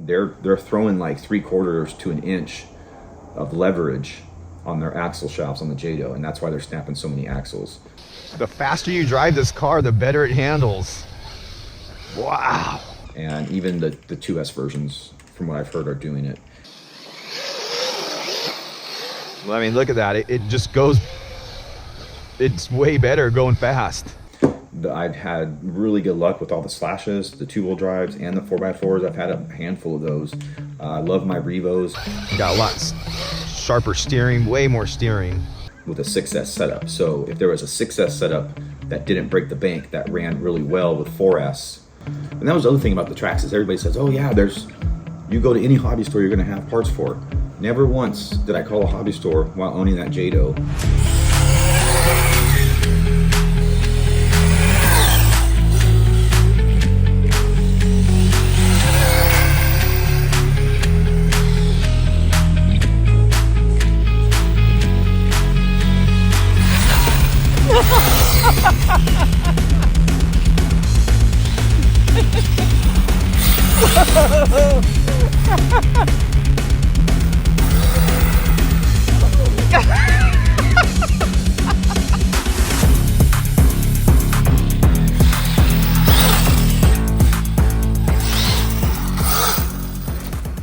they're throwing like 3/4 to an inch of leverage on their axle shafts on the Jato, and that's why they're snapping so many axles. The faster you drive this car, the better it handles. Wow. And even the 2S versions, from what I've heard, are doing it. Well, I mean, look at that. It just goes, it's way better going fast. I've had really good luck with all the slashes, the 2-wheel drives, and the 4x4s. I've had a handful of those. I love my Revos. Got a lot sharper steering, way more steering. With a 6S setup. So if there was a 6S setup that didn't break the bank, that ran really well with 4S. And that was the other thing about the Traxxas. Everybody says, oh yeah, you go to any hobby store, you're gonna have parts for. Never once did I call a hobby store while owning that Jato.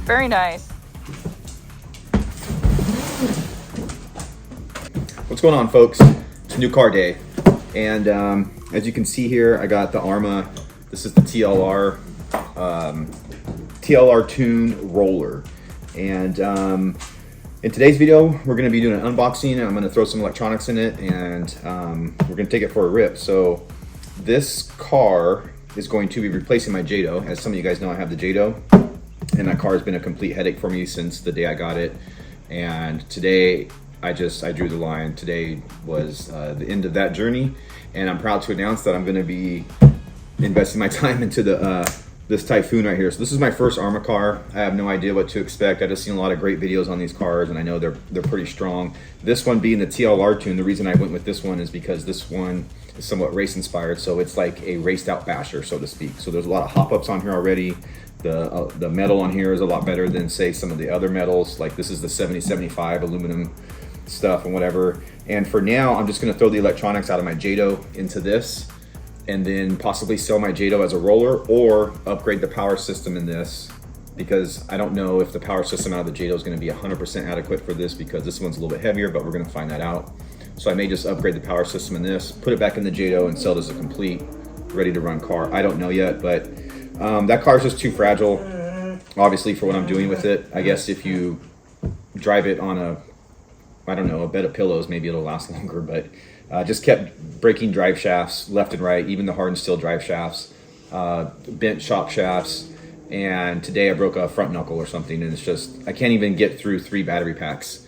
Very nice. What's going on, folks? It's new car day, and as you can see here, I got the Arma. This is the TLR Tune roller, and in today's video, we're going to be doing an unboxing. I'm going to throw some electronics in it, and we're going to take it for a rip. So this car is going to be replacing my Jato. As some of you guys know, I have the Jato, and that car has been a complete headache for me since the day I got it. And today, I drew the line. Today was the end of that journey, and I'm proud to announce that I'm going to be investing my time into this Typhoon right here. So this is my first Arma car. I have no idea what to expect. I've just seen a lot of great videos on these cars, and I know they're pretty strong. This one being the TLR Tune, the reason I went with this one is because this one is somewhat race inspired, so it's like a raced out basher, so to speak. So there's a lot of hop-ups on here already. The metal on here is a lot better than, say, some of the other metals. Like this is the 7075 aluminum stuff and whatever. And for now, I'm just gonna throw the electronics out of my Jato into this, and then possibly sell my Jato as a roller or upgrade the power system in this, because I don't know if the power system out of the Jato is gonna be 100% adequate for this, because this one's a little bit heavier, but we're gonna find that out. So I may just upgrade the power system in this, put it back in the Jato, and sell it as a complete, ready to run car. I don't know yet, but that car is just too fragile, obviously, for what I'm doing with it. I guess if you drive it on a bed of pillows, maybe it'll last longer, but just kept breaking drive shafts left and right, even the hardened steel drive shafts, bent shock shafts, and today I broke a front knuckle or something, and it's just, I can't even get through 3 battery packs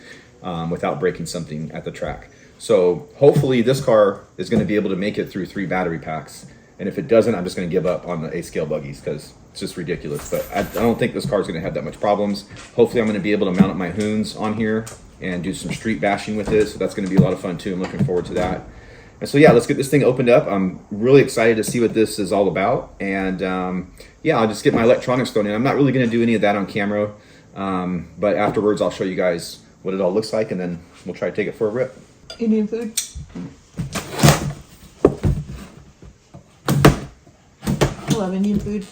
without breaking something at the track. So hopefully this car is going to be able to make it through 3 battery packs, and if it doesn't, I'm just going to give up on the A-scale buggies, because it's just ridiculous. But I don't think this car is going to have that much problems. Hopefully I'm going to be able to mount up my Hoons on here and do some street bashing with it, so that's going to be a lot of fun too. I'm looking forward to that. And so yeah, let's get this thing opened up. I'm really excited to see what this is all about, and yeah, I'll just get my electronics thrown in. I'm not really going to do any of that on camera, but afterwards I'll show you guys what it all looks like, and then we'll try to take it for a rip. Indian food. I love Indian food.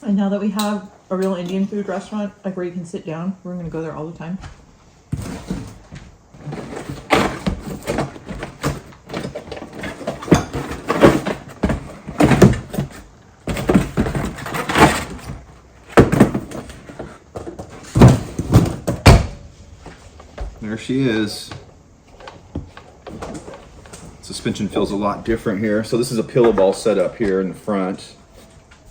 And now that we have a real Indian food restaurant, like where you can sit down, we're gonna go there all the time. There she is. Suspension feels a lot different here. So this is a pillow ball setup here in the front.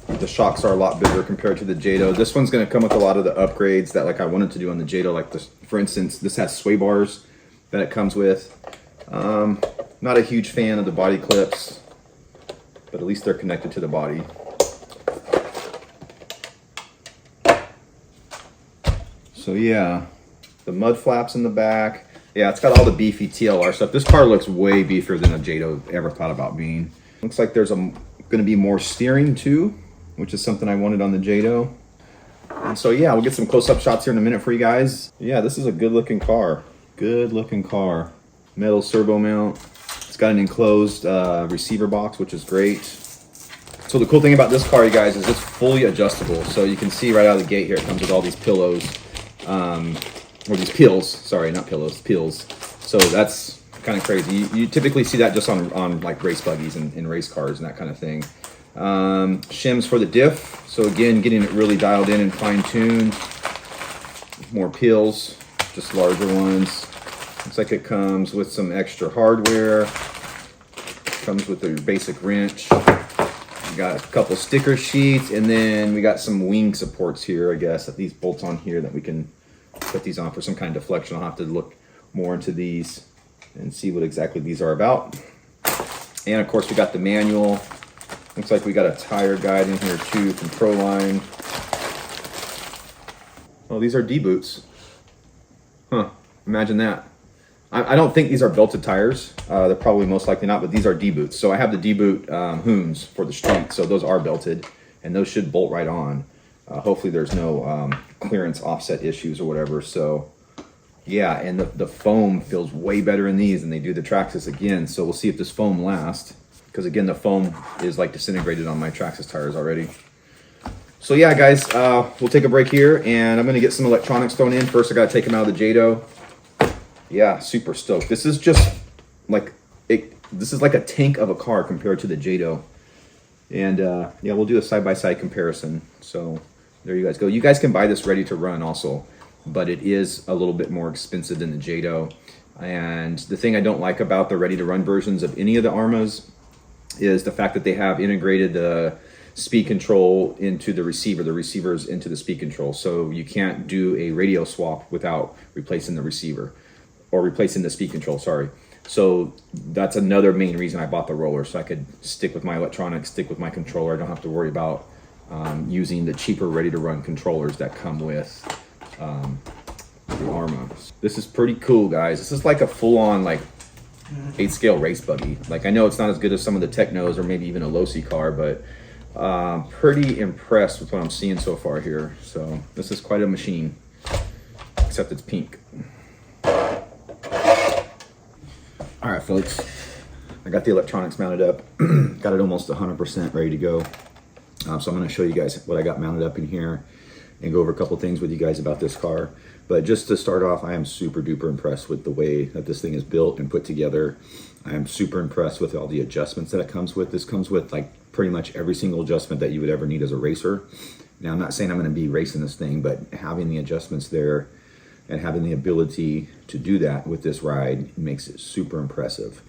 The shocks are a lot bigger compared to the Jato. This one's going to come with a lot of the upgrades that like I wanted to do on the Jato. Like this, for instance, this has sway bars that it comes with. Not a huge fan of the body clips, but at least they're connected to the body. So yeah, the mud flaps in the back. Yeah, it's got all the beefy TLR stuff. This car looks way beefier than a Jato ever thought about being. Looks like there's going to be more steering too, which is something I wanted on the Jato. And so yeah, we'll get some close-up shots here in a minute for you guys. Yeah, this is a good-looking car. Good-looking car. Metal servo mount. It's got an enclosed receiver box, which is great. So the cool thing about this car, you guys, is it's fully adjustable. So you can see right out of the gate here, it comes with all these pillows. Or these peels, sorry, not pillows, peels. So that's kind of crazy. You typically see that just on like race buggies and race cars and that kind of thing. Shims for the diff. So again, getting it really dialed in and fine-tuned. More peels, just larger ones. Looks like it comes with some extra hardware. Comes with a basic wrench. We got a couple sticker sheets, and then we got some wing supports here, I guess, that these bolts on here that we can put these on for some kind of deflection. I'll have to look more into these and see what exactly these are about. And of course we got the manual. Looks like we got a tire guide in here too from Proline. Oh, these are D-boots. Huh, imagine that. I don't think these are belted tires. They're probably most likely not, but these are D-boots. So I have the D-boot Hoons for the street, so those are belted, and those should bolt right on. Hopefully there's no clearance offset issues or whatever. So yeah, and the foam feels way better in these than they do the Traxxas again. So we'll see if this foam lasts, because again, the foam is like disintegrated on my Traxxas tires already. So yeah, guys, we'll take a break here, and I'm gonna get some electronics thrown in. First, I gotta take them out of the Jato. Yeah, super stoked. This is just like this is like a tank of a car compared to the Jato. And yeah, we'll do a side-by-side comparison. So there you guys go. You guys can buy this ready to run also, but it is a little bit more expensive than the Jato. And the thing I don't like about the ready to run versions of any of the Arrmas is the fact that they have integrated the speed control into the receivers into the speed control. So you can't do a radio swap without replacing the receiver, or replacing the speed control, sorry. So that's another main reason I bought the roller, so I could stick with my electronics, stick with my controller. I don't have to worry about using the cheaper ready-to-run controllers that come with the Arma. This is pretty cool, guys. This is like a full-on like 8-scale race buggy. Like, I know it's not as good as some of the Technos or maybe even a low-C car, but pretty impressed with what I'm seeing so far here. So this is quite a machine, except it's pink. All right, folks, I got the electronics mounted up. Got it almost 100% ready to go. So I'm going to show you guys what I got mounted up in here and go over a couple things with you guys about this car. But just to start off, I am super duper impressed with the way that this thing is built and put together. I am super impressed with all the adjustments that it comes with. This comes with like pretty much every single adjustment that you would ever need as a racer. Now, I'm not saying I'm going to be racing this thing, but having the adjustments there and having the ability to do that with this ride makes it super impressive.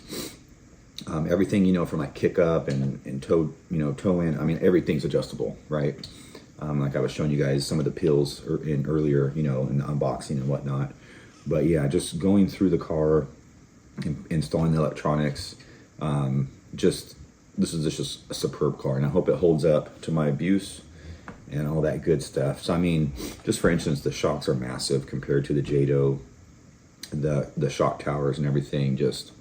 Everything, you know, from like kick up and toe, you know, toe in, I mean, everything's adjustable, right? Like I was showing you guys some of the pills in earlier, you know, in the unboxing and whatnot. But yeah, just going through the car, installing the electronics, this is just a superb car, and I hope it holds up to my abuse and all that good stuff. So I mean, just for instance, the shocks are massive compared to the Jato. The shock towers and everything, just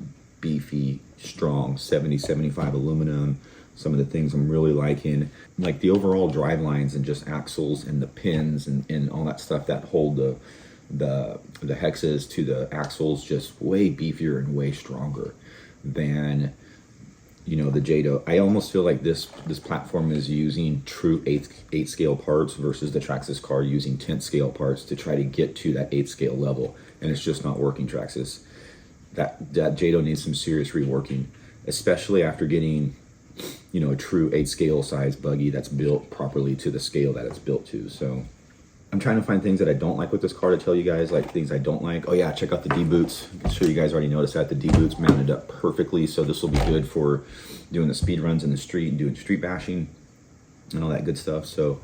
beefy, strong, 70-75 aluminum. Some of the things I'm really liking, like the overall drive lines and just axles and the pins and all that stuff that hold the hexes to the axles, just way beefier and way stronger than, you know, the Jato. I almost feel like this platform is using true 8 scale parts versus the Traxxas car using 10th scale parts to try to get to that 8 scale level, and it's just not working, Traxxas. That Jato needs some serious reworking, especially after getting, you know, a true 8 scale size buggy that's built properly to the scale that it's built to. So I'm trying to find things that I don't like with this car to tell you guys, like things I don't like. Oh yeah, check out the D-boots. I'm sure you guys already noticed that the D-boots mounted up perfectly. So this will be good for doing the speed runs in the street and doing street bashing and all that good stuff. So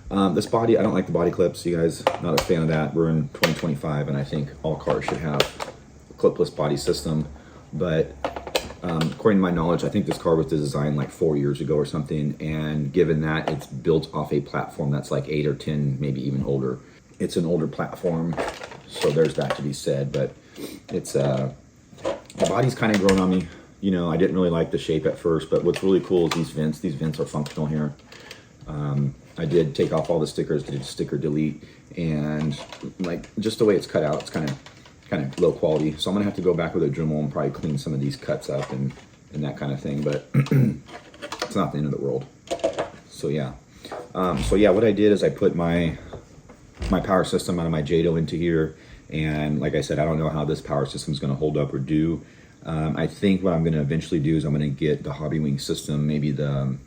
this body, I don't like the body clips. You guys, not a fan of that. We're in 2025, and I think all cars should have a clipless body system. But according to my knowledge, I think this car was designed like 4 years ago or something, and given that it's built off a platform that's like 8 or 10, maybe even older, it's an older platform, so there's that to be said. But It's the body's kind of grown on me. You know, I didn't really like the shape at first, but what's really cool is these vents. These vents are functional here. I did take off all the stickers, did sticker delete, and like just the way it's cut out, it's kind of low quality. So I'm gonna have to go back with a Dremel and probably clean some of these cuts up and that kind of thing. But it's not the end of the world. So yeah, what I did is I put my power system out of my Jato into here, and like I said, I don't know how this power system is going to hold up or do. I think what I'm going to eventually do is I'm going to get the Hobby Wing system, maybe the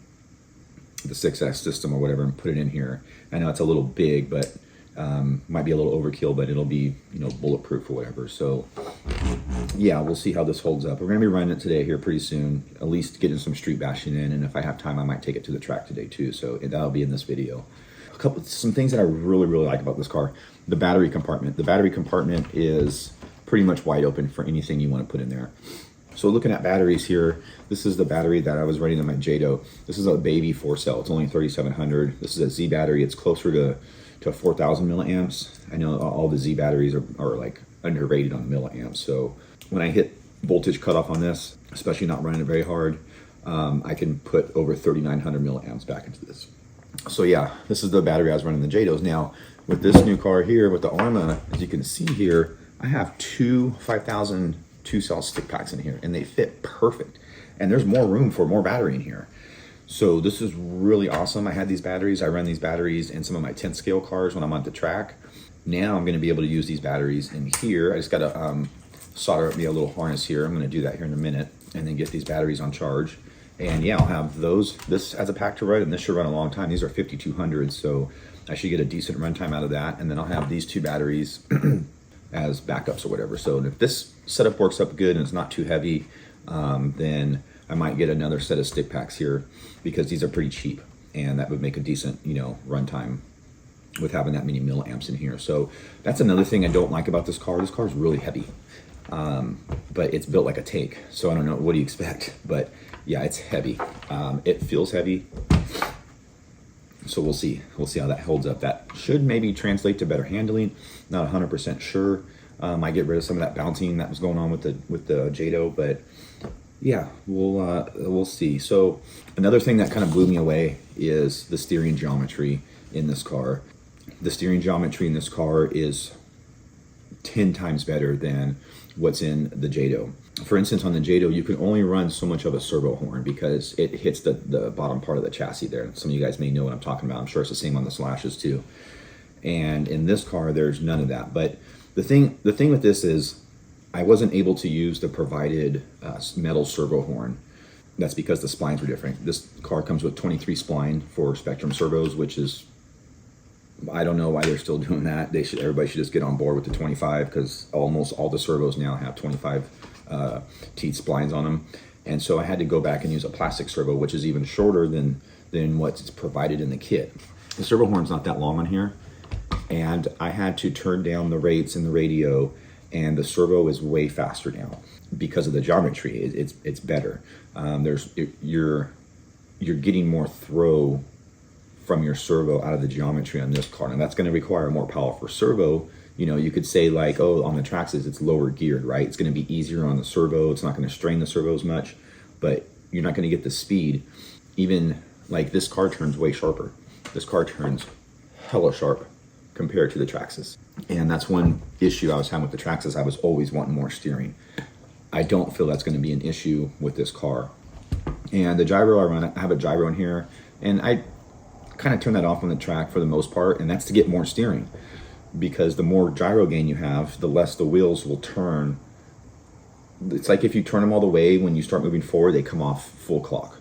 6S system or whatever, and put it in here. I know it's a little big, but might be a little overkill, but it'll be, you know, bulletproof or whatever. So yeah, we'll see how this holds up. We're going to be running it today here pretty soon, at least getting some street bashing in, and if I have time I might take it to the track today too, so that'll be in this video. Some things that I really like about this car: the battery compartment. The battery compartment is pretty much wide open for anything you want to put in there. So looking at batteries here, this is the battery that I was running in my Jato. This is a baby 4-cell. It's only 3700. This is a Z battery. It's closer to 4000 milliamps. I know all the Z batteries are like underrated on milliamps. So when I hit voltage cutoff on this, especially not running it very hard, I can put over 3900 milliamps back into this. So yeah, this is the battery I was running the Jatos. Now with this new car here, with the Arma, as you can see here, I have two 5000 2-cell stick packs in here, and they fit perfect. And there's more room for more battery in here. So this is really awesome. I had these batteries. I run these batteries in some of my 10th scale cars when I'm on the track. Now I'm going to be able to use these batteries in here. I just got to solder me a little harness here. I'm going to do that here in a minute, and then get these batteries on charge. And yeah, I'll have this as a pack to run, and this should run a long time. These are 5200s, so I should get a decent runtime out of that. And then I'll have these two batteries as backups or whatever. So if this setup works up good and it's not too heavy, then I might get another set of stick packs here, because these are pretty cheap, and that would make a decent, you know, runtime with having that many milliamps in here. So that's another thing I don't like about this car. This car is really heavy, but it's built like a tank. So I don't know, what do you expect? But yeah, it's heavy. It feels heavy. So we'll see how that holds up. That should maybe translate to better handling. Not 100% sure. Might get rid of some of that bouncing that was going on with the Jato, but yeah, we'll see. So another thing that kind of blew me away is the steering geometry in this car. The steering geometry in this car is 10 times better than what's in the Jato. For instance, on the Jato, you can only run so much of a servo horn because it hits the bottom part of the chassis there. Some of you guys may know what I'm talking about. I'm sure it's the same on the Slashes too. And in this car, there's none of that. But the thing with this is I wasn't able to use the provided metal servo horn. That's because the splines were different. This car comes with 23 spline for Spectrum servos, which is, I don't know why they're still doing that. Everybody should just get on board with the 25, because almost all the servos now have 25 teeth splines on them. And so I had to go back and use a plastic servo, which is even shorter than what's provided in the kit. The servo horn's not that long on here, and I had to turn down the rates in the radio, and the servo is way faster now because of the geometry. It's better. You're getting more throw from your servo out of the geometry on this car, and that's going to require more powerful servo. You know, you could say like, oh, on the Traxxas it's lower geared, right? It's going to be easier on the servo. It's not going to strain the servo as much, but you're not going to get the speed. Even like this car turns way sharper. This car turns hella sharp compared to the Traxxas. And that's one issue I was having with the Traxxas. I was always wanting more steering. I don't feel that's going to be an issue with this car. And the gyro I run, I have a gyro in here, and I kind of turn that off on the track for the most part, and that's to get more steering. Because the more gyro gain you have, the less the wheels will turn. It's like if you turn them all the way, when you start moving forward, they come off full clock.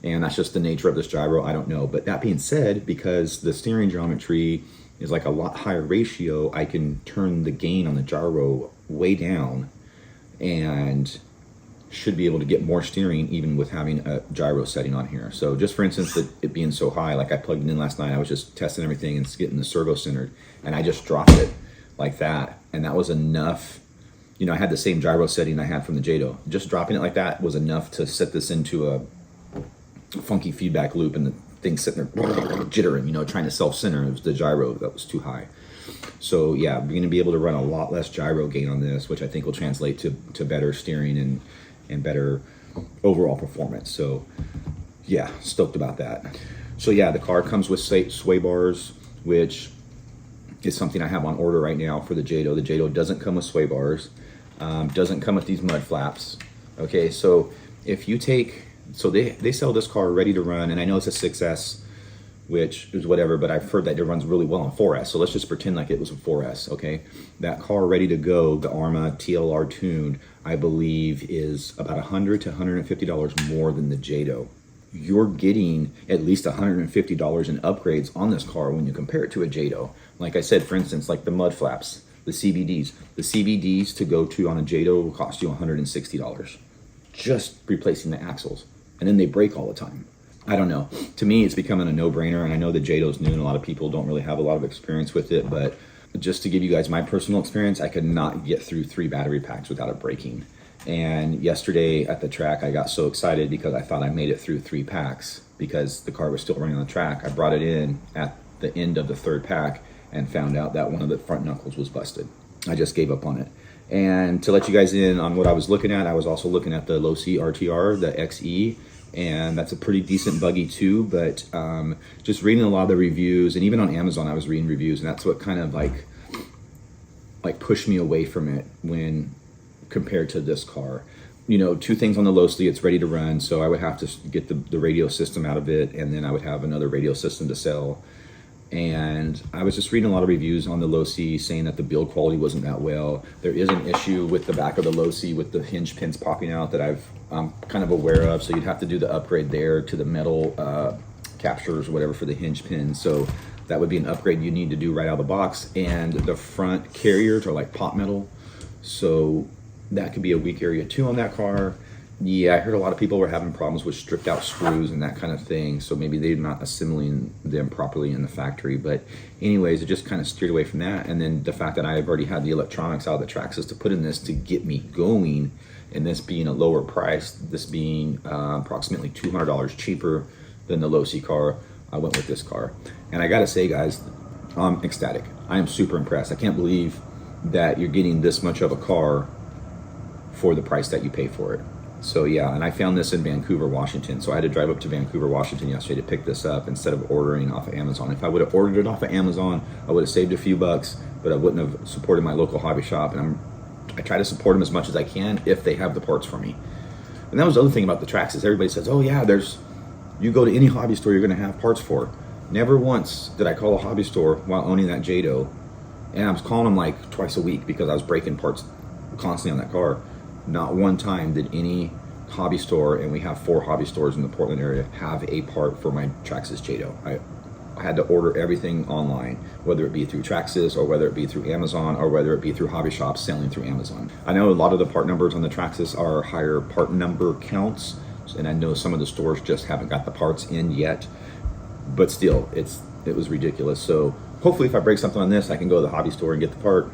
And that's just the nature of this gyro. I don't know. But that being said, because the steering geometry is like a lot higher ratio, I can turn the gain on the gyro way down and should be able to get more steering even with having a gyro setting on here. So just for instance, it being so high, like I plugged it in last night, I was just testing everything and getting the servo centered, and I just dropped it like that, and that was enough. You know, I had the same gyro setting I had from the Jato. Just dropping it like that was enough to set this into a funky feedback loop, and the thing sitting there jittering, you know, trying to self-center. It was the gyro that was too high. So yeah, we're going to be able to run a lot less gyro gain on this, which I think will translate to better steering and better overall performance. So yeah, stoked about that. So yeah, the car comes with sway bars, which is something I have on order right now for the Jato. The Jato doesn't come with sway bars, doesn't come with these mud flaps. Okay, so if you take, so they sell this car ready to run, and I know it's a 6S, which is whatever, but I've heard that it runs really well on 4S. So let's just pretend like it was a 4S, okay? That car ready to go, the Arma TLR tuned, I believe is about $100 to $150 more than the Jato. You're getting at least $150 in upgrades on this car when you compare it to a Jato. Like I said, for instance, like the mud flaps, the CVDs. The CVDs to go to on a Jato will cost you $160, just replacing the axles. And then they break all the time. I don't know. To me, it's becoming a no-brainer, and I know the Jato's new and a lot of people don't really have a lot of experience with it, but just to give you guys my personal experience, I could not get through 3 battery packs without it breaking. And yesterday at the track, I got so excited because I thought I made it through 3 packs because the car was still running on the track. I brought it in at the end of the 3rd pack and found out that one of the front knuckles was busted. I just gave up on it. And to let you guys in on what I was looking at, I was also looking at the low C RTR, the XE, and that's a pretty decent buggy too. But just reading a lot of the reviews, and even on Amazon I was reading reviews, and that's what kind of like pushed me away from it when compared to this car. You know, 2 things on the low C, it's ready to run, so I would have to get the radio system out of it, and then I would have another radio system to sell. And I was just reading a lot of reviews on the low C saying that the build quality wasn't that well. There is an issue with the back of the low C with the hinge pins popping out that I'm kind of aware of, so you'd have to do the upgrade there to the metal captures or whatever for the hinge pins. So that would be an upgrade you need to do right out of the box. And the front carriers are like pot metal, so that could be a weak area too on that car. Yeah, I heard a lot of people were having problems with stripped out screws and that kind of thing, so maybe they're not assembling them properly in the factory. But anyways, it just kind of steered away from that. And then the fact that I've already had the electronics out of the Traxxas to put in this to get me going, and this being a lower price, this being approximately $200 cheaper than the low C car, I went with this car. And I gotta say, guys, I'm ecstatic. I am super impressed. I can't believe that you're getting this much of a car for the price that you pay for it. So yeah, and I found this in Vancouver, Washington. So I had to drive up to Vancouver, Washington yesterday to pick this up instead of ordering off of Amazon. If I would have ordered it off of Amazon, I would have saved a few bucks, but I wouldn't have supported my local hobby shop. And I try to support them as much as I can if they have the parts for me. And that was the other thing about the Traxxas. Everybody says, oh yeah, you go to any hobby store, you're gonna have parts for. Never once did I call a hobby store while owning that Jato. And I was calling them like twice a week because I was breaking parts constantly on that car. Not one time did any hobby store, and we have 4 hobby stores in the Portland area, have a part for my Traxxas Jato. I had to order everything online, whether it be through Traxxas or whether it be through Amazon or whether it be through hobby shops selling through Amazon. I know a lot of the part numbers on the Traxxas are higher part number counts, and I know some of the stores just haven't got the parts in yet, but still, it was ridiculous. So hopefully if I break something on this, I can go to the hobby store and get the part.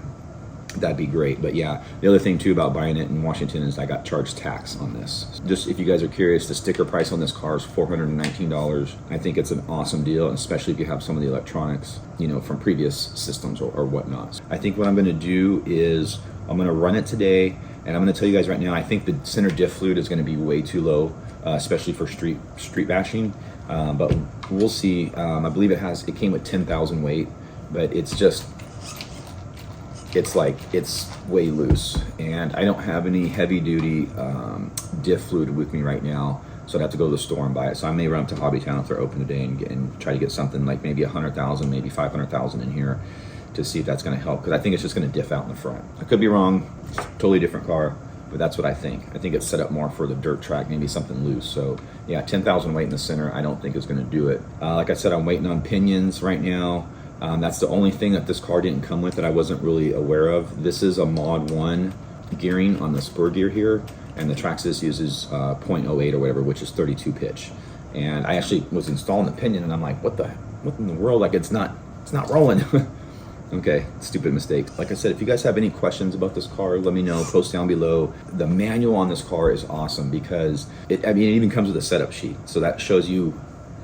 That'd be great. But yeah, the other thing too about buying it in Washington is I got charged tax on this. Just if you guys are curious, the sticker price on this car is $419. I think it's an awesome deal, especially if you have some of the electronics, you know, from previous systems or whatnot. I think what I'm going to do is I'm going to run it today, and I'm going to tell you guys right now, I think the center diff fluid is going to be way too low, especially for street bashing. But we'll see. I believe it came with 10,000 weight, but it's way loose, and I don't have any heavy duty diff fluid with me right now, so I'd have to go to the store and buy it. So I may run up to Hobbytown if they're open today and try to get something like maybe 100,000, maybe 500,000 in here to see if that's going to help, because I think it's just going to diff out in the front. I could be wrong. It's a totally different car, but that's what I think. I think it's set up more for the dirt track, maybe something loose. So yeah, 10,000 weight in the center I don't think is going to do it. Like I said, I'm waiting on pinions right now. That's the only thing that this car didn't come with that I wasn't really aware of. This is a Mod 1 gearing on the spur gear here, and the Traxxas uses 0.08 or whatever, which is 32 pitch. And I actually was installing the pinion, and I'm like, what in the world? Like, it's not rolling. Okay, stupid mistake. Like I said, if you guys have any questions about this car, let me know. Post down below. The manual on this car is awesome because it even comes with a setup sheet, so that shows you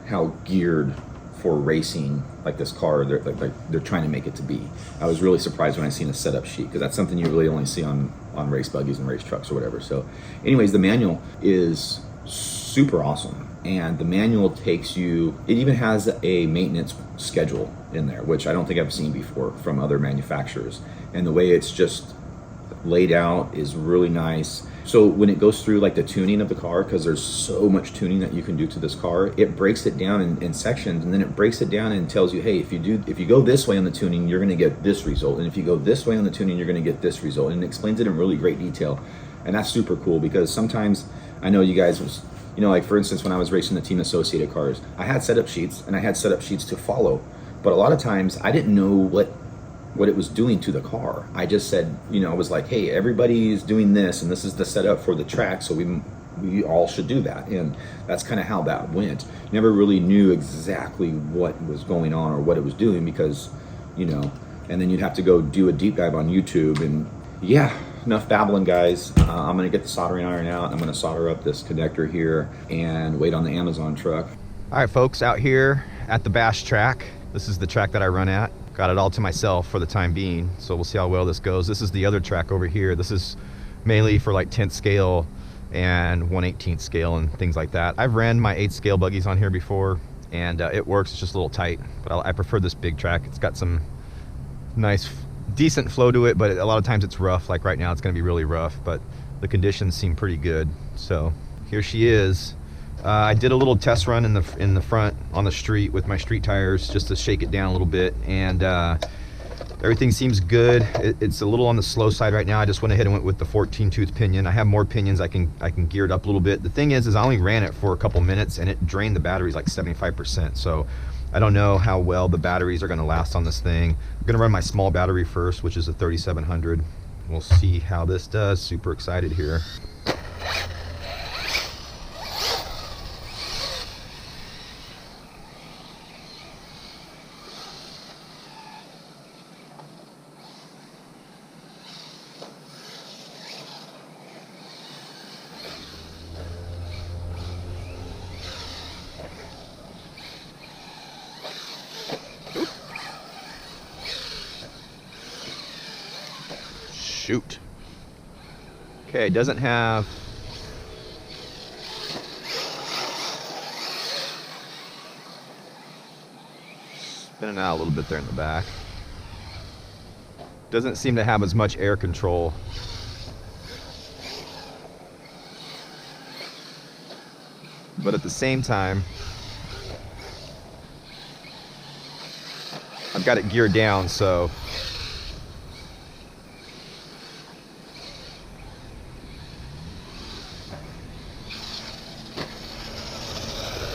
how geared for racing like this car they're trying to make it to be. I was really surprised when I seen a setup sheet, because that's something you really only see on race buggies and race trucks or whatever. So anyways, the manual is super awesome, and the manual takes you, it even has a maintenance schedule in there, which I don't think I've seen before from other manufacturers, and the way it's just laid out is really nice. So when it goes through like the tuning of the car, because there's so much tuning that you can do to this car, it breaks it down in sections, and then it breaks it down and tells you, hey, if you go this way on the tuning, you're going to get this result, and if you go this way on the tuning, you're going to get this result, and it explains it in really great detail. And that's super cool, because sometimes I know you guys was, like for instance, when I was racing the Team Associated cars, I had setup sheets, and I had setup sheets to follow, but a lot of times I didn't know what it was doing to the car. I just said, I was like, hey, everybody's doing this, and this is the setup for the track, so we all should do that. And that's kind of how that went. Never really knew exactly what was going on or what it was doing, because, and then you'd have to go do a deep dive on YouTube. And yeah, enough babbling, guys. I'm gonna get the soldering iron out. I'm gonna solder up this connector here and wait on the Amazon truck. All right, folks, out here at the Bash track. This is the track that I run at. Got it all to myself for the time being, so we'll see how well this goes. This is the other track over here. This is mainly for like 10th scale and 1/18th scale and things like that. I've ran my 8th scale buggies on here before, and it works. It's just a little tight, but I prefer this big track. It's got some nice, decent flow to it, but a lot of times it's rough. Like right now, it's going to be really rough, but the conditions seem pretty good. So here she is. I did a little test run in the front on the street with my street tires, just to shake it down a little bit, and everything seems good. It's a little on the slow side right now. I just went ahead and went with the 14 tooth pinion. I have more pinions. I can gear it up a little bit. The thing is I only ran it for a couple minutes, and it drained the batteries like 75%. So I don't know how well the batteries are going to last on this thing. I'm going to run my small battery first, which is a 3700. We'll see how this does. Super excited here. Shoot. Okay, doesn't have spinning out a little bit there in the back. Doesn't seem to have as much air control. But at the same time, I've got it geared down, so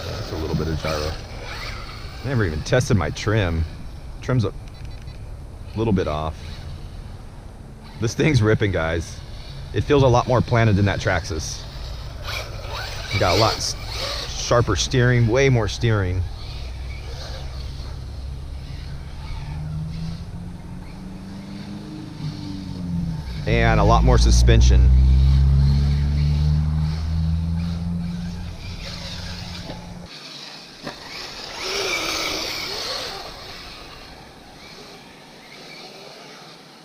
that's a little bit of gyro. I never even tested my trim. Trim's a little bit off. This thing's ripping, guys. It feels a lot more planted than that Traxxas. You got a lot sharper steering, way more steering. And a lot more suspension.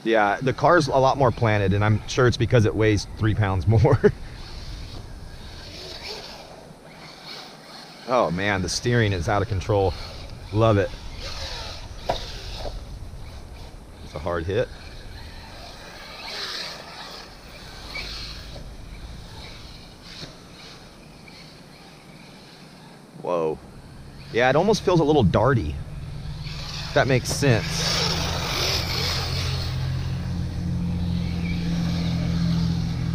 Yeah, the car's a lot more planted, and I'm sure it's because it weighs 3 pounds more. Oh man, the steering is out of control. Love it. It's a hard hit. Whoa. Yeah, it almost feels a little darty. If that makes sense.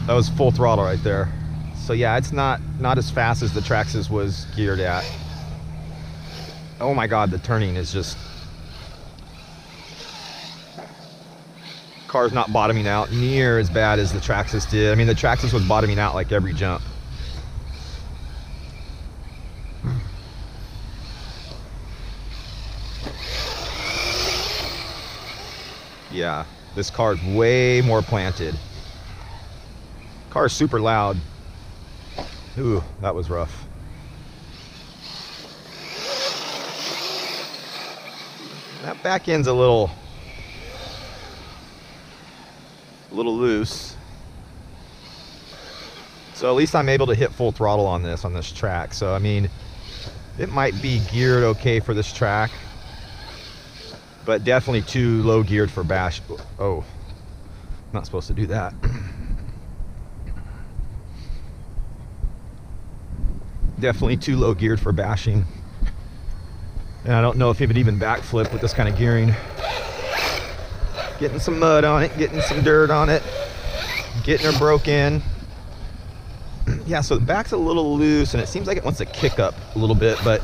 That was full throttle right there. So yeah, it's not as fast as the Traxxas was geared at. Oh my God, the turning is just... Car's not bottoming out near as bad as the Traxxas did. I mean, the Traxxas was bottoming out like every jump. Yeah, this car's way more planted. Car's super loud. Ooh, that was rough. That back end's a little loose. So at least I'm able to hit full throttle on this track. So I mean, it might be geared okay for this track, but definitely too low geared for bash. Oh, not supposed to do that. Definitely too low geared for bashing. And I don't know if it would even backflip with this kind of gearing. Getting some mud on it, getting some dirt on it, getting her broken. Yeah, so the back's a little loose and it seems like it wants to kick up a little bit, but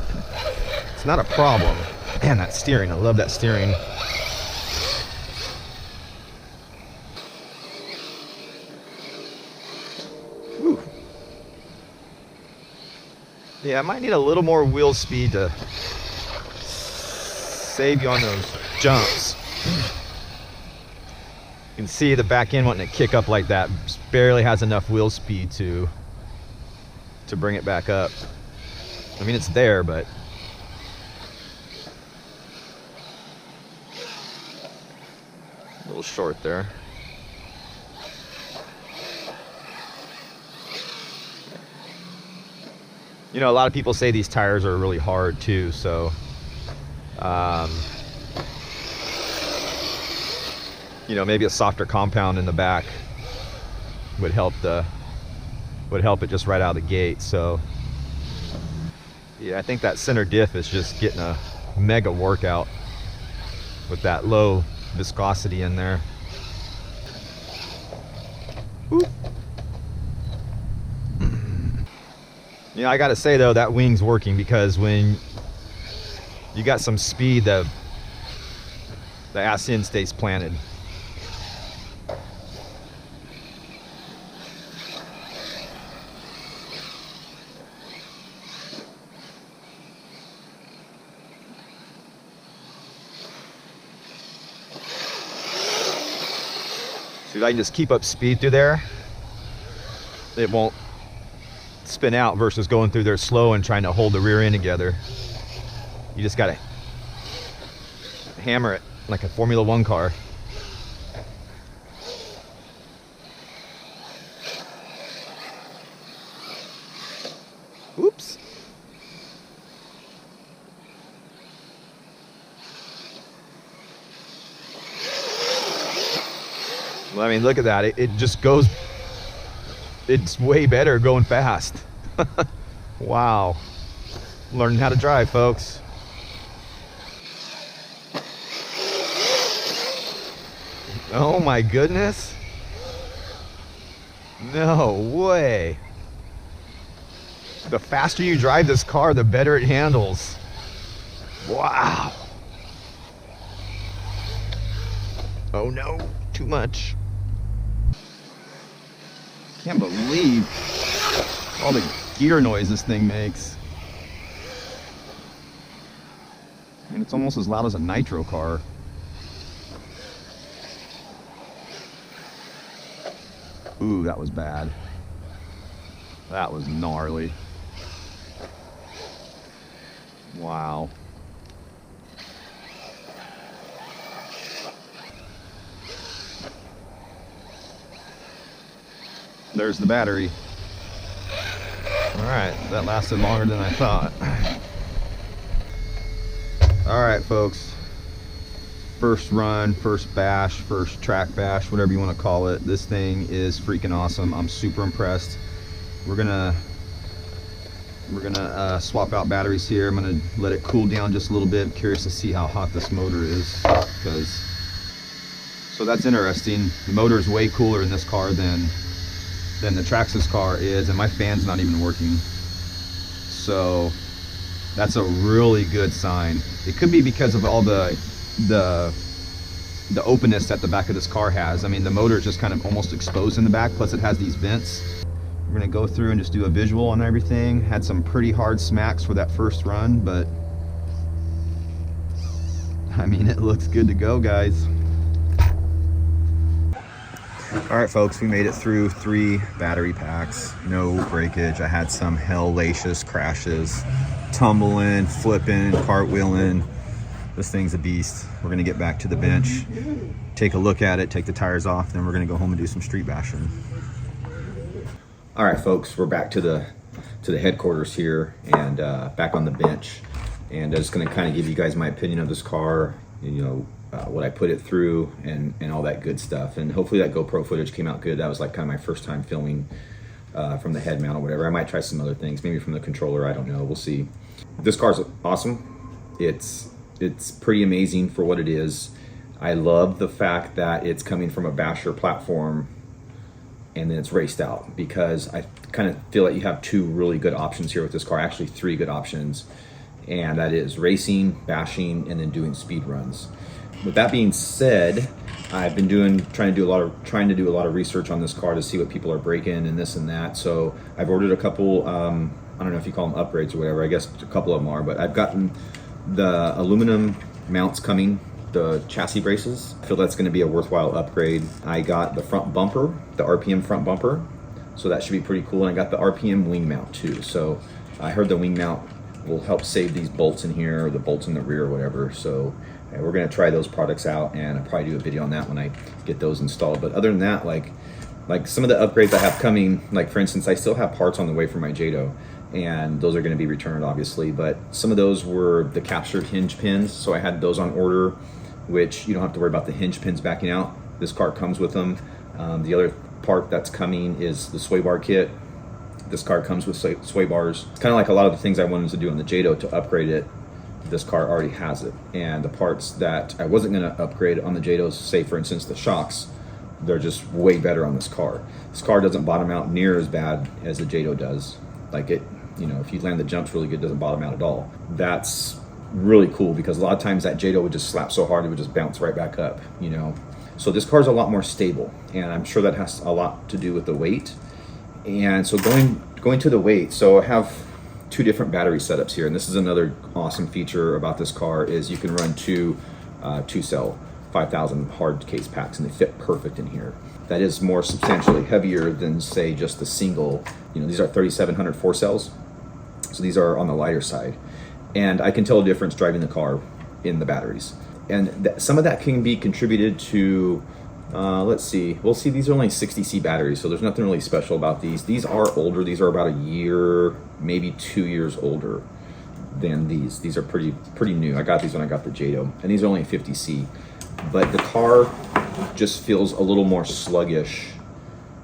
it's not a problem. Man, that steering, I love that steering. Whew. Yeah, I might need a little more wheel speed to save you on those jumps. You can see the back end wanting to kick up like that. Just barely has enough wheel speed to bring it back up. I mean, it's there, but a little short there. You know, a lot of people say these tires are really hard too, so you know, maybe a softer compound in the back would help it just right out of the gate. So yeah, I think that center diff is just getting a mega workout with that low viscosity in there. Oop. Yeah, I gotta say though, that wing's working, because when you got some speed, the ass end stays planted. See, if I can just keep up speed through there, it won't spin out versus going through there slow and trying to hold the rear end together. You just gotta hammer it like a Formula One car. Oops. Well, I mean, look at that. It just goes, it's way better going fast. Wow. Learning how to drive, folks. Oh my goodness. No way. The faster you drive this car, the better it handles. Wow. Oh no, too much. Can't believe all the gear noise this thing makes. And it's almost as loud as a nitro car. Ooh, that was bad. That was gnarly. Wow. There's the battery. Alright, that lasted longer than I thought. Alright, folks. First run, first bash, first track bash, whatever you want to call it. This thing is freaking awesome. I'm super impressed. We're gonna swap out batteries here. I'm gonna let it cool down just a little bit. I'm curious to see how hot this motor is, so that's interesting. The motor is way cooler in this car than the Traxxas car is, and my fan's not even working. So that's a really good sign. It could be because of all the openness that the back of this car has. I mean, the motor is just kind of almost exposed in the back, plus it has these vents. We're gonna go through and just do a visual on everything. Had some pretty hard smacks for that first run, but I mean, it looks good to go, guys. All right, folks, we made it through 3 battery packs. No breakage. I had some hellacious crashes, tumbling, flipping, cartwheeling. This thing's a beast. We're gonna get back to the bench, take a look at it, take the tires off, then we're gonna go home and do some street bashing. All right, folks, we're back to the headquarters here and back on the bench. And I'm just gonna kind of give you guys my opinion of this car, you know, what I put it through and all that good stuff. And hopefully that GoPro footage came out good. That was like kind of my first time filming from the head mount or whatever. I might try some other things, maybe from the controller, I don't know, we'll see. This car's awesome. It's pretty amazing for what it is. I love the fact that it's coming from a basher platform and then it's raced out, because I kind of feel like you have two really good options here with this car, actually three good options, and that is racing, bashing, and then doing speed runs. With that being said, I've been trying to do a lot of research on this car to see what people are breaking and this and that. So I've ordered a couple, I don't know if you call them upgrades or whatever, I guess a couple of them are, but I've gotten the aluminum mounts coming, the chassis braces. I feel that's going to be a worthwhile upgrade. I got the front bumper, the RPM front bumper, so that should be pretty cool. And I got the RPM wing mount too. So I heard the wing mount will help save these bolts in here, or the bolts in the rear or whatever. So we're going to try those products out, and I'll probably do a video on that when I get those installed. But other than that, like some of the upgrades I have coming, like for instance, I still have parts on the way for my Jato, and those are going to be returned obviously, but some of those were the captured hinge pins, so I had those on order, which you don't have to worry about the hinge pins backing out. This car comes with them. The other part that's coming is the sway bar kit. This car comes with sway bars. It's kind of like a lot of the things I wanted to do on the Jato to upgrade it. This car already has it, and the parts that I wasn't going to upgrade on the Jatos, say for instance the shocks, they're just way better on this car. This car doesn't bottom out near as bad as the Jato does. Like it, you know, if you land the jumps really good, it doesn't bottom out at all. That's really cool, because a lot of times that Jato would just slap so hard it would just bounce right back up, you know. So this car's a lot more stable, and I'm sure that has a lot to do with the weight. And so going to the weight, so I have two different battery setups here, and this is another awesome feature about this car is you can run two cell 5,000 hard case packs, and they fit perfect in here. That is more substantially heavier than say just the single, you know, these are 3,700 4 cells, so these are on the lighter side, and I can tell a difference driving the car in the batteries. And some of that can be contributed to, let's see, we'll see, these are only 60C batteries, so there's nothing really special about these. These are older, these are about a year, maybe 2 years older than these. These are pretty new. I got these when I got the Jato, and these are only 50C. But the car just feels a little more sluggish.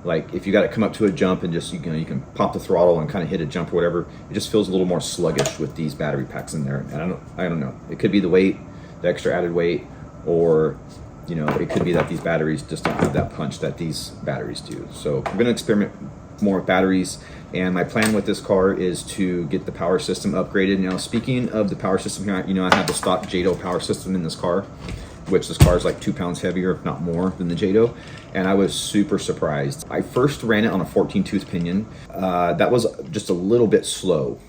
Like if you got to come up to a jump and just, you know, you can pop the throttle and kind of hit a jump or whatever, it just feels a little more sluggish with these battery packs in there. And I don't know. It could be the weight, the extra added weight, or you know, it could be that these batteries just don't have that punch that these batteries do. So we're going to experiment more with batteries, and my plan with this car is to get the power system upgraded. Now, speaking of the power system here, you know, I have the stock Jato power system in this car, which this car is like 2 pounds heavier, if not more, than the Jato, and I was super surprised. I first ran it on a 14 tooth pinion. That was just a little bit slow.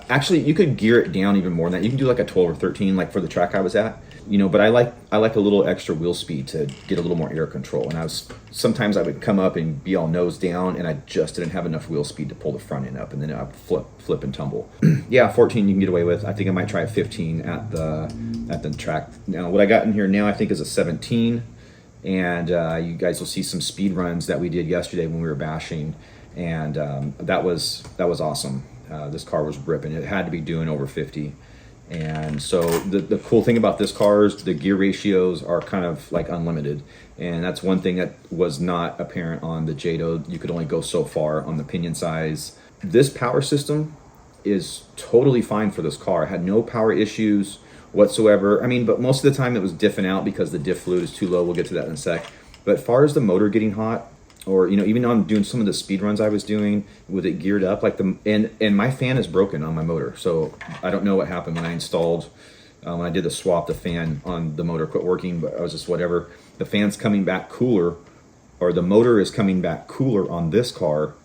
Actually, you could gear it down even more than that. You can do like a 12 or 13, like for the track I was at, you know, but I like a little extra wheel speed to get a little more air control. And sometimes I would come up and be all nose down, and I just didn't have enough wheel speed to pull the front end up, and then I'd flip and tumble. Yeah, 14 you can get away with. I think I might try a 15 at the track. Now, what I got in here now I think is a 17, and you guys will see some speed runs that we did yesterday when we were bashing, and that was awesome. This car was ripping. It had to be doing over 50. And so the cool thing about this car is the gear ratios are kind of like unlimited. And that's one thing that was not apparent on the Jato. You could only go so far on the pinion size. This power system is totally fine for this car. It had no power issues whatsoever. I mean, but most of the time it was diffing out because the diff fluid is too low. We'll get to that in a sec. But as far as the motor getting hot, or, you know, even on doing some of the speed runs I was doing with it geared up, like and my fan is broken on my motor. So I don't know what happened when I installed, when I did the swap, the fan on the motor quit working, but I was just whatever. The fan's coming back cooler, or the motor is coming back cooler on this car,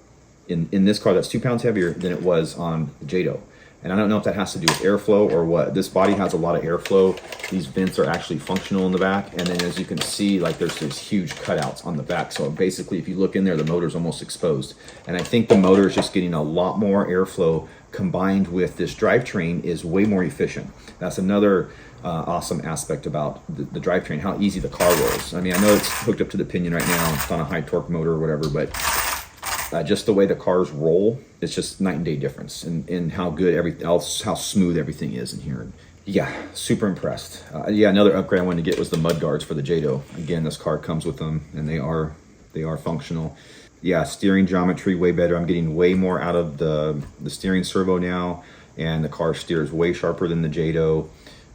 in this car that's 2 pounds heavier than it was on the Jato. And I don't know if that has to do with airflow or what. This body has a lot of airflow. These vents are actually functional in the back. And then as you can see, like there's huge cutouts on the back. So basically, if you look in there, the motor's almost exposed. And I think the motor is just getting a lot more airflow combined with this drivetrain is way more efficient. That's another awesome aspect about the drivetrain, how easy the car rolls. I mean, I know it's hooked up to the pinion right now, it's on a high torque motor or whatever, but just the way the cars roll, it's just night and day difference in how good how smooth everything is in here. Yeah, super impressed. Yeah, another upgrade I wanted to get was the mud guards for the Jato. Again, this car comes with them, and they are functional. Yeah, steering geometry way better. I'm getting way more out of the steering servo now, and the car steers way sharper than the Jato.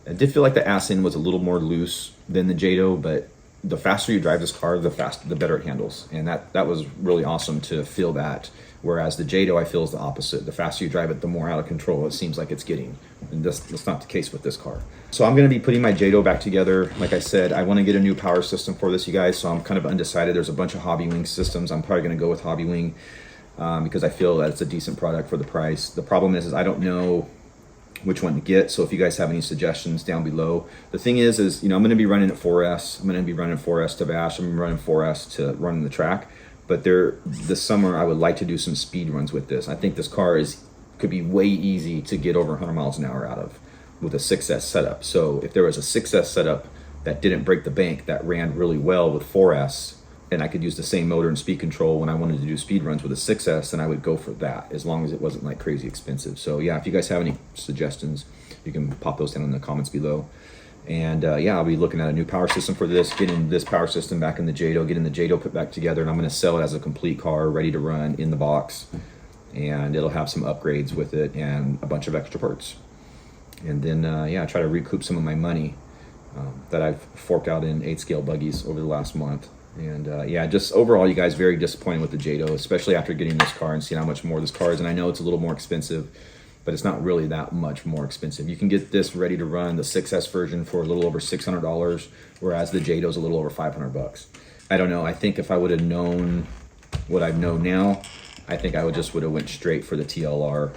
I did feel like the ass end was a little more loose than the Jato, but the faster you drive this car, the better it handles, and that was really awesome to feel that. Whereas the Jato, I feel, is the opposite. The faster you drive it, the more out of control it seems like it's getting. And that's not the case with this car. So I'm going to be putting my Jato back together. Like I said, I want to get a new power system for this, you guys. So I'm kind of undecided. There's a bunch of Hobby Wing systems. I'm probably going to go with Hobby Wing because I feel that it's a decent product for the price. The problem is I don't know which one to get. So if you guys have any suggestions down below. The thing is I'm going to be running at 4S. I'm going to be running 4S to bash. I'm running 4S to run the track. But this summer, I would like to do some speed runs with this. I think this car could be way easy to get over 100 miles an hour out of with a 6S setup. So if there was a 6S setup that didn't break the bank, that ran really well with 4S, and I could use the same motor and speed control when I wanted to do speed runs with a 6S, then I would go for that, as long as it wasn't like crazy expensive. So yeah, if you guys have any suggestions, you can pop those down in the comments below. And yeah, I'll be looking at a new power system for this, getting this power system back in the Jato, getting the Jato put back together, and I'm going to sell it as a complete car, ready to run in the box. And it'll have some upgrades with it and a bunch of extra parts. And then yeah, try to recoup some of my money that I've forked out in 8-scale buggies over the last month. And yeah, just overall, you guys, very disappointed with the Jato, especially after getting this car and seeing how much more this car is. And I know it's a little more expensive, but it's not really that much more expensive. You can get this ready to run, the 6S version, for a little over $600, whereas the Jato's a little over 500 bucks. I don't know. I think if I would have known what I know now, I think I would have went straight for the TLR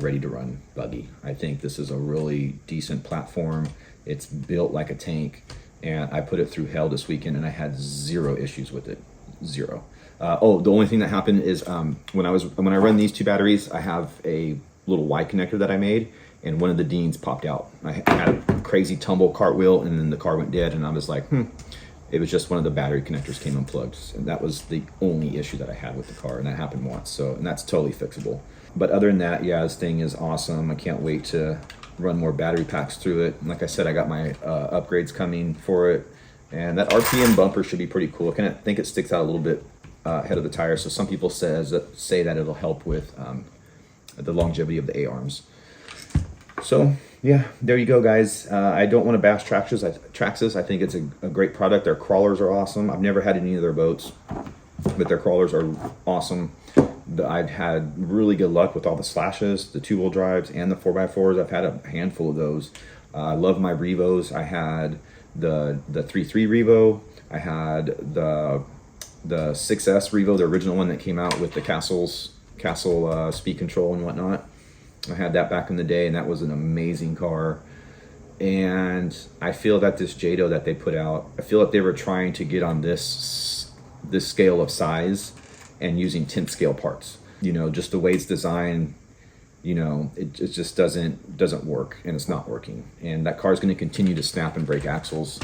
ready to run buggy. I think this is a really decent platform. It's built like a tank, and I put it through hell this weekend, and I had zero issues with it. Zero. Oh, the only thing that happened is when I run these two batteries, I have a little Y connector that I made, and one of the Deans popped out. I had a crazy tumble cartwheel, and then the car went dead, and I was like, It was just one of the battery connectors came unplugged, and that was the only issue that I had with the car, and that happened once. So, and that's totally fixable. But other than that, yeah, this thing is awesome. I can't wait to run more battery packs through it. And like I said, I got my upgrades coming for it, and that RPM bumper should be pretty cool. I think it sticks out a little bit ahead of the tire. So some people say that it'll help with the longevity of the A-arms. So yeah, there you go, guys. I don't want to bash Traxxas. I think it's a great product. Their crawlers are awesome. I've never had any of their boats, but their crawlers are awesome. I've had really good luck with all the slashes, the 2-wheel drives, and the 4x4s. I've had a handful of those. I love my Revos. I had the 3.3 Revo. I had the 6S Revo, the original one that came out with the castle speed control and whatnot. I had that back in the day, and that was an amazing car. And I feel that this Jato that they put out, I feel that they were trying to get on this scale of size and using 10th scale parts. Just the way it's designed, it just doesn't work, and it's not working. And that car is going to continue to snap and break axles,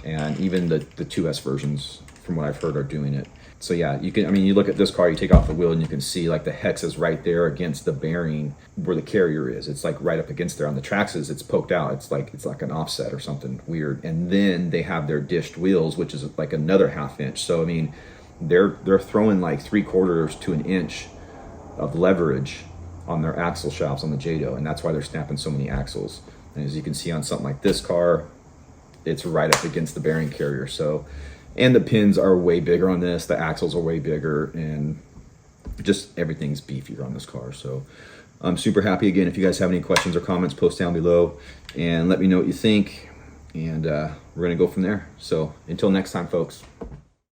and even the 2S versions, from what I've heard, are doing it. So yeah, you look at this car, you take off the wheel, and you can see like the hex is right there against the bearing where the carrier is. It's like right up against there. On the Traxxas, it's poked out. It's like an offset or something weird. And then they have their dished wheels, which is like another ½ inch. So they're throwing like 3/4 to an inch of leverage on their axle shafts on the Jato, and that's why they're snapping so many axles. And as you can see on something like this car, it's right up against the bearing carrier. So, and the pins are way bigger on this, the axles are way bigger, and just everything's beefier on this car. So I'm super happy. Again, if you guys have any questions or comments, post down below and let me know what you think, and we're gonna go from there. So until next time, folks.